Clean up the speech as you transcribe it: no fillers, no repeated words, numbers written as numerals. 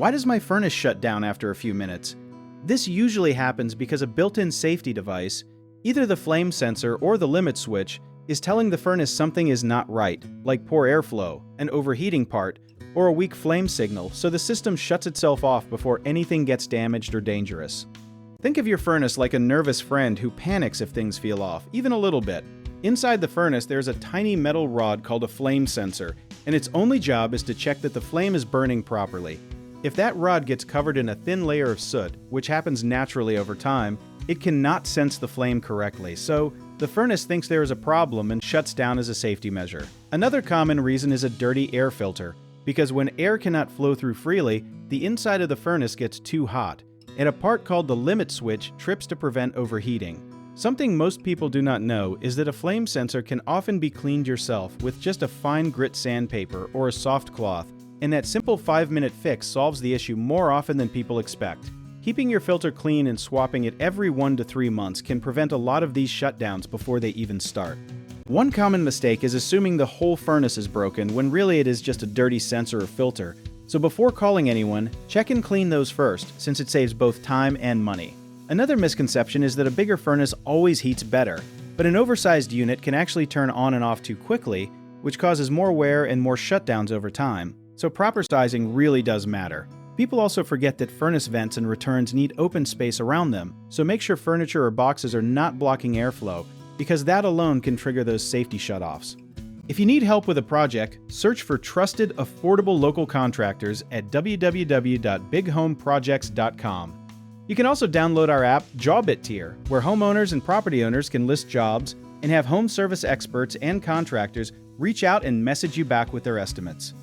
Why does my furnace shut down after a few minutes? This usually happens because a built-in safety device, either the flame sensor or the limit switch, is telling the furnace something is not right, like poor airflow, an overheating part, or a weak flame signal, so the system shuts itself off before anything gets damaged or dangerous. Think of your furnace like a nervous friend who panics if things feel off, even a little bit. Inside the furnace, there's a tiny metal rod called a flame sensor, and its only job is to check that the flame is burning properly. If that rod gets covered in a thin layer of soot, which happens naturally over time, it cannot sense the flame correctly, so the furnace thinks there is a problem and shuts down as a safety measure. Another common reason is a dirty air filter, because when air cannot flow through freely, the inside of the furnace gets too hot, and a part called the limit switch trips to prevent overheating. Something most people do not know is that a flame sensor can often be cleaned yourself with just a fine grit sandpaper or a soft cloth, and that simple 5-minute fix solves the issue more often than people expect. Keeping your filter clean and swapping it every 1 to 3 months can prevent a lot of these shutdowns before they even start. One common mistake is assuming the whole furnace is broken when really it is just a dirty sensor or filter, so before calling anyone, check and clean those first, since it saves both time and money. Another misconception is that a bigger furnace always heats better, but an oversized unit can actually turn on and off too quickly, which causes more wear and more shutdowns over time, so proper sizing really does matter. People also forget that furnace vents and returns need open space around them, so make sure furniture or boxes are not blocking airflow, because that alone can trigger those safety shutoffs. If you need help with a project, search for trusted, affordable local contractors at www.bighomeprojects.com. You can also download our app, Jobit Tier, where homeowners and property owners can list jobs and have home service experts and contractors reach out and message you back with their estimates.